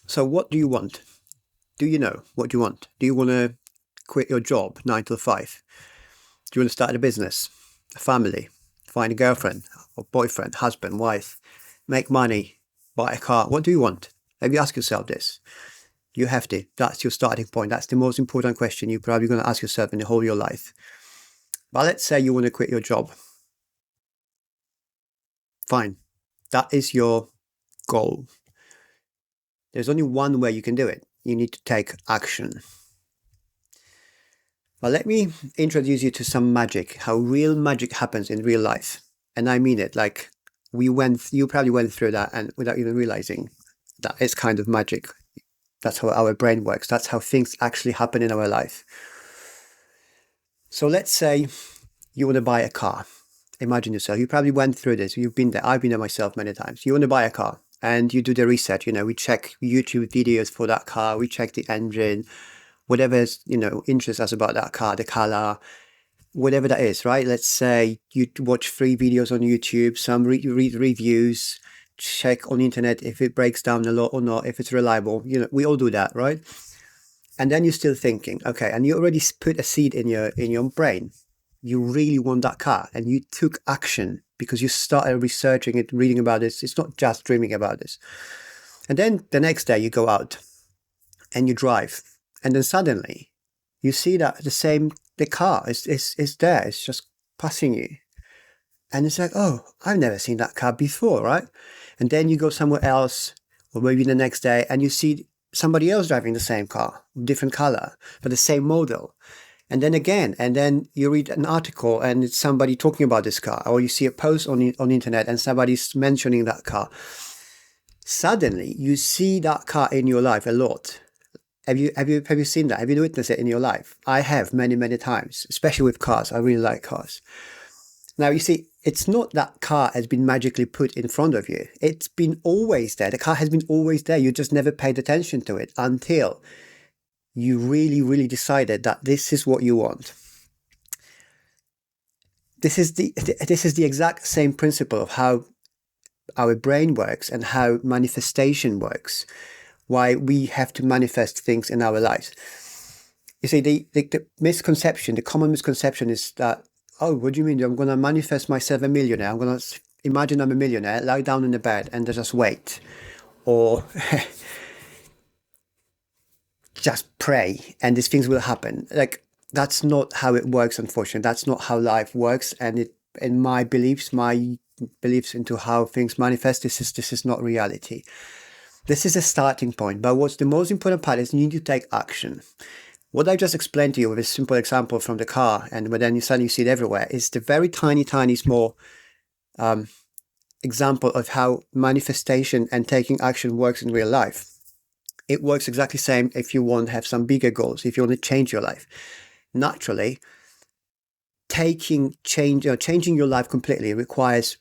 So what do you want? Do you know what you want? Do you want to quit your job 9 to 5? Do you want to start a business, a family, find a girlfriend or boyfriend, husband, wife, make money, buy a car? What do you want? Have you asked yourself this? You have to. That's your starting point. That's the most important question you're probably going to ask yourself in the whole of your life. But let's say you want to quit your job. Fine. That is your goal. There's only one way you can do it. You need to take action. Well, let me introduce you to some magic, how real magic happens in real life. And I mean it, like you probably went through that and without even realizing that it's kind of magic. That's how our brain works. That's how things actually happen in our life. So let's say you want to buy a car. Imagine yourself, you probably went through this. You've been there. I've been there myself many times. You want to buy a car and you do the research. We check YouTube videos for that car. We check the engine, whatever, interests us about that car, the color, whatever that is, right? Let's say you watch 3 videos on YouTube, some read reviews, check on the internet if it breaks down a lot or not, if it's reliable. We all do that, right? And then you're still thinking, okay, and you already put a seed in your brain. You really want that car and you took action because you started researching it, reading about this. It's not just dreaming about this. And then the next day you go out and you drive. And then suddenly you see that the car is there. It's just passing you. And it's like, oh, I've never seen that car before, right? And then you go somewhere else, or maybe the next day, and you see somebody else driving the same car, different color, but the same model. And then again, and then you read an article and it's somebody talking about this car, or you see a post on the internet and somebody's mentioning that car. Suddenly you see that car in your life a lot. Have you seen that? Have you witnessed it in your life? I have many, many times, especially with cars. I really like cars. Now, you see, it's not that car has been magically put in front of you. It's been always there. The car has been always there. You just never paid attention to it until you really, really decided that this is what you want. This is the exact same principle of how our brain works and how manifestation works. Why we have to manifest things in our lives. You see, the misconception, the common misconception is that, oh, what do you mean? I'm going to manifest myself a millionaire. I'm going to imagine I'm a millionaire, lie down in the bed and just wait. Or just pray and these things will happen. Like, that's not how it works, unfortunately. That's not how life works. And in my beliefs into how things manifest, this is not reality. This is a starting point, but what's the most important part is you need to take action. What I just explained to you with a simple example from the car, and then you suddenly see it everywhere, is the very tiny, small example of how manifestation and taking action works in real life. It works exactly the same if you want to have some bigger goals, if you want to change your life. Naturally, changing your life completely requires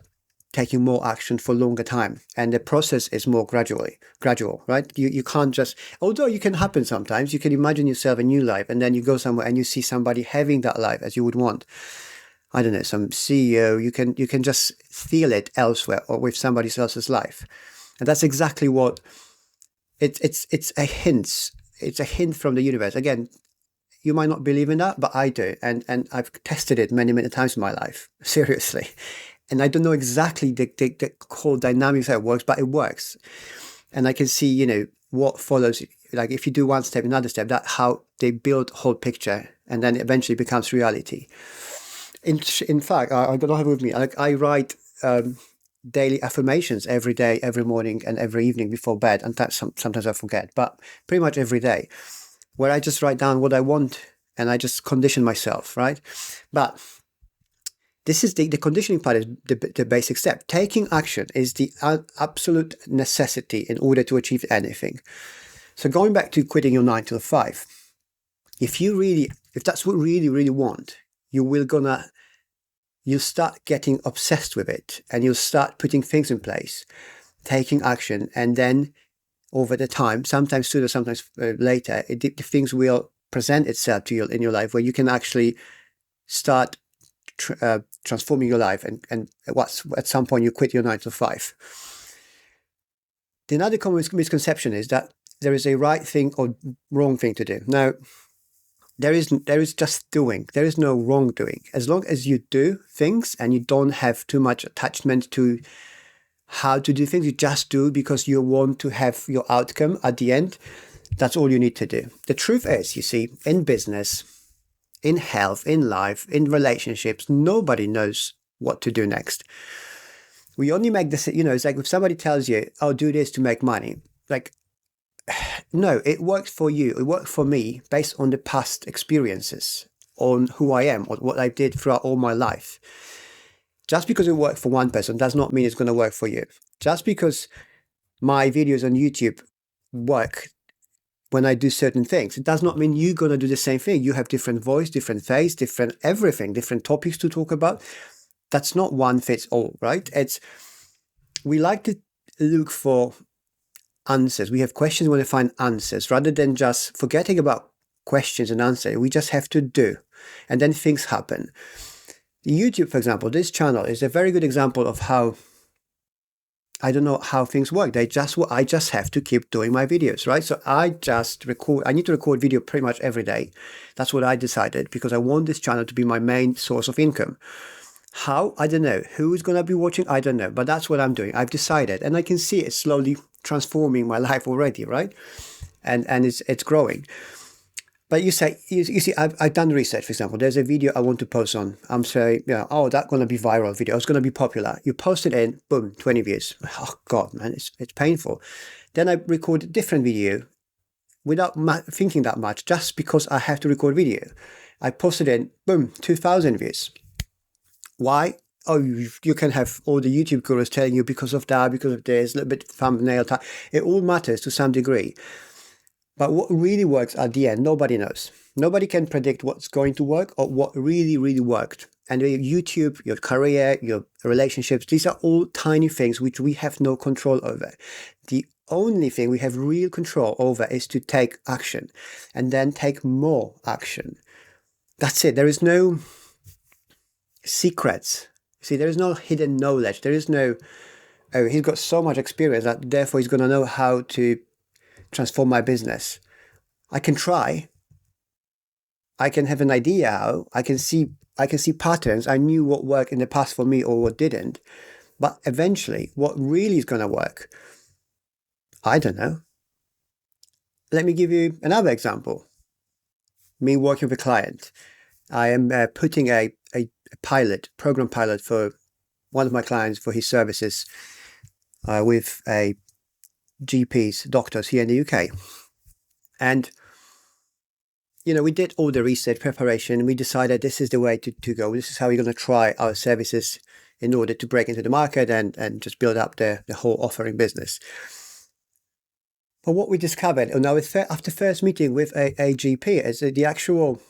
taking more action for longer time, and the process is more gradual, right? You can't just, although it can happen sometimes, you can imagine yourself a new life and then you go somewhere and you see somebody having that life as you would want. I don't know, some CEO, you can just feel it elsewhere or with somebody else's life. And that's exactly what it's a hint. It's a hint from the universe. Again, you might not believe in that, but I do. And I've tested it many, many times in my life, seriously. And I don't know exactly the whole dynamics how it works, but it works. And I can see, what follows. Like if you do one step, another step, that's how they build a whole picture and then eventually becomes reality. In fact, I don't have it with me. I write daily affirmations every day, every morning and every evening before bed. And that sometimes I forget, but pretty much every day, where I just write down what I want and I just condition myself, right? But this is the conditioning part is the basic step. Taking action is the absolute necessity in order to achieve anything. So going back to quitting your 9 to 5, if that's what you really, really want, you'll start getting obsessed with it and you'll start putting things in place, taking action. And then over the time, sometimes sooner, sometimes later, the things will present itself to you in your life where you can actually start transforming your life and at some point you quit your 9 to 5. The another common misconception is that there is a right thing or wrong thing to do. Now, there is just doing. There is no wrongdoing. As long as you do things and you don't have too much attachment to how to do things, you just do because you want to have your outcome at the end. That's all you need to do. The truth is, you see, in business, in health, in life, in relationships, nobody knows what to do next. We only make this, it's like if somebody tells you, "Oh, do this to make money," like, no, it worked for you. It worked for me based on the past experiences, on who I am, or what I did throughout all my life. Just because it worked for one person does not mean it's going to work for you. Just because my videos on YouTube work when I do certain things, it does not mean you're going to do the same thing. You have different voice, different face, different everything, different topics to talk about. That's not one fits all, right? We like to look for answers. We have questions, we want to find answers rather than just forgetting about questions and answers. We just have to do, and then things happen. YouTube, for example, this channel is a very good example of how, I don't know how things work. I just have to keep doing my videos, right? So I need to record video pretty much every day. That's what I decided because I want this channel to be my main source of income. How? I don't know. Who's going to be watching? I don't know. But that's what I'm doing. I've decided, and I can see it slowly transforming my life already, right? And it's growing. But you see, I've done research. For example, there's a video I want to post on. I'm saying, oh, that's going to be viral video. It's going to be popular. You post it in, boom, 20 views. Oh God, man, it's painful. Then I record a different video without thinking that much, just because I have to record video. I posted in, boom, 2,000 views. Why? Oh, you can have all the YouTube gurus telling you because of that, because of this, a little bit thumbnail time. It all matters to some degree. But what really works at the end, nobody knows. Nobody can predict what's going to work or what really, really worked. And YouTube, your career, your relationships, these are all tiny things which we have no control over. The only thing we have real control over is to take action and then take more action. That's it. There is no secrets. See, there is no hidden knowledge. There is no, oh, he's got so much experience that therefore he's going to know how to transform my business. I can try. I can have an idea how. I can see patterns. I knew what worked in the past for me or what didn't. But eventually, what really is going to work, I don't know. Let me give you another example. Me working with a client. I am putting a program pilot for one of my clients for his services with a GPs, doctors here in the UK. And, we did all the research preparation. We decided this is the way to go. This is how we're going to try our services in order to break into the market and just build up the whole offering business. But what we discovered, after first meeting with a GP, is that the actual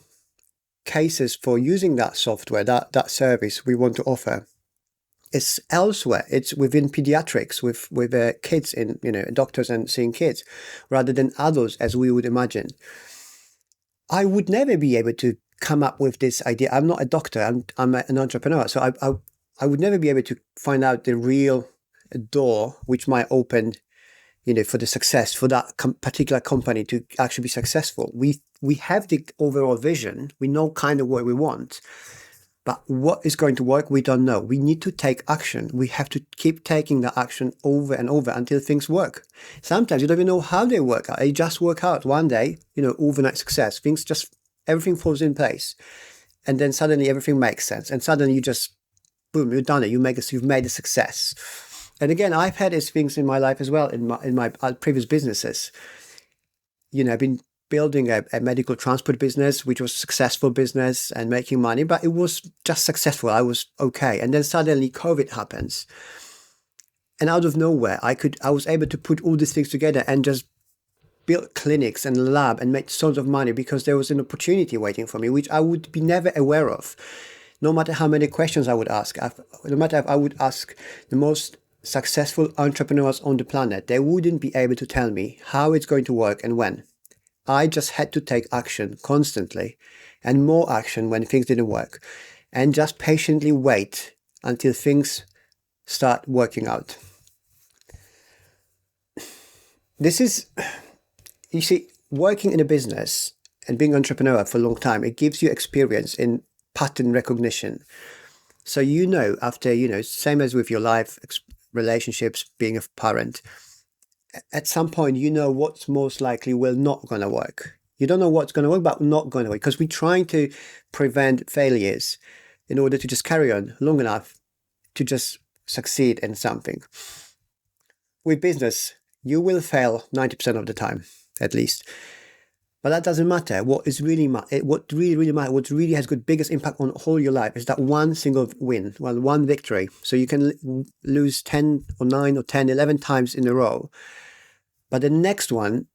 cases for using that software, that service we want to offer, is elsewhere. It's within pediatrics, with kids in, doctors and seeing kids, rather than adults as we would imagine. I would never be able to come up with this idea. I'm not a doctor. I'm an entrepreneur, so I would never be able to find out the real door which might open, for the success for that particular company to actually be successful. We have the overall vision. We know kind of what we want. But what is going to work, we don't know. We need to take action. We have to keep taking that action over and over until things work. Sometimes you don't even know how they work out. They just work out one day, overnight success. Everything falls in place. And then suddenly everything makes sense. And suddenly you just, boom, you've done it. You've made a success. And again, I've had these things in my life as well, in my previous businesses. I've been building a medical transport business, which was a successful business and making money, but it was just successful. I was okay. And then suddenly COVID happens. And out of nowhere, I was able to put all these things together and just build clinics and lab and make tons of money because there was an opportunity waiting for me, which I would be never aware of. No matter how many questions I would ask, no matter if I would ask the most successful entrepreneurs on the planet, they wouldn't be able to tell me how it's going to work and when. I just had to take action constantly and more action when things didn't work and just patiently wait until things start working out. This is you see, working in a business and being an entrepreneur for a long time, it gives you experience in pattern recognition. So, after, same as with your life, relationships, being a parent, at some point, what's most likely will not going to work. You don't know what's going to work, but not going to work, because we're trying to prevent failures in order to just carry on long enough to just succeed in something. With business, you will fail 90% of the time, at least. But that doesn't matter. What really matters, what really has got biggest impact on whole your life is that one single win, one victory. So you can lose 10 or 9 or 10, 11 times in a row. But the next one,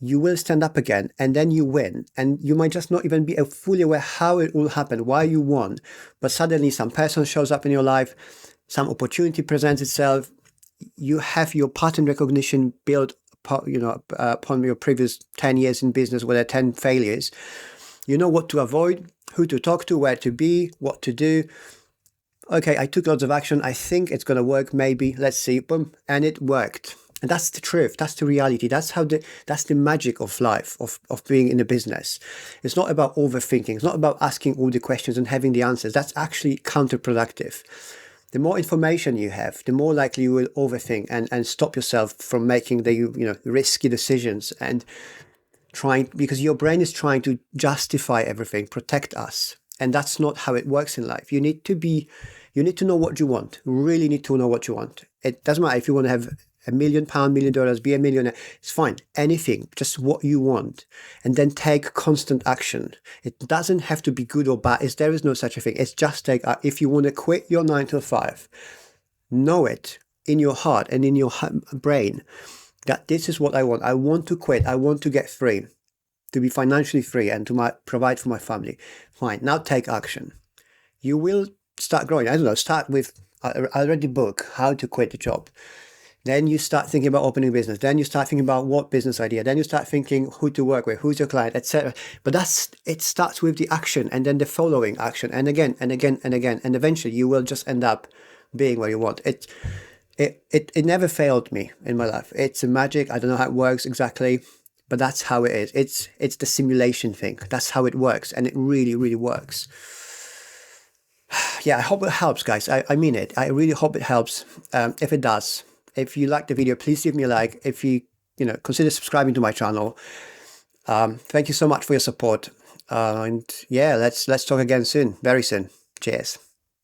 you will stand up again, and then you win. And you might just not even be fully aware how it will happen, why you won. But suddenly some person shows up in your life, some opportunity presents itself. You have your pattern recognition built, upon your previous 10 years in business, where there are 10 failures. You know what to avoid, who to talk to, where to be, what to do. Okay, I took lots of action. I think it's going to work. Maybe. Let's see. Boom. And it worked. And that's the truth. That's the reality. That's the magic of life, of being in a business. It's not about overthinking. It's not about asking all the questions and having the answers. That's actually counterproductive. The more information you have, the more likely you will overthink and stop yourself from making the risky decisions and because your brain is trying to justify everything, protect us. And that's not how it works in life. You need to know what you want. Really need to know what you want. It doesn't matter if you want to have £1 million, $1 million, be a millionaire. It's fine. Anything, just what you want. And then take constant action. It doesn't have to be good or bad. There is no such a thing. It's just if you want to quit your 9 to 5, know it in your heart and in your brain that this is what I want. I want to quit. I want to get free, to be financially free and to provide for my family. Fine. Now take action. You will start growing. I don't know. Start with, I read the book, How to Quit the Job. Then you start thinking about opening a business. Then you start thinking about what business idea. Then you start thinking who to work with, who's your client, etc. But it starts with the action and then the following action, and again and again and again, and eventually you will just end up being where you want. It never failed me in my life. It's a magic. I don't know how it works exactly, but that's how it is. It's the simulation thing. That's how it works, and it really, really works. Yeah, I hope it helps, guys. I mean it. I really hope it helps. If it does. If you like the video, please leave me a like. If you consider subscribing to my channel. Thank you so much for your support. And yeah, let's talk again soon, very soon. Cheers.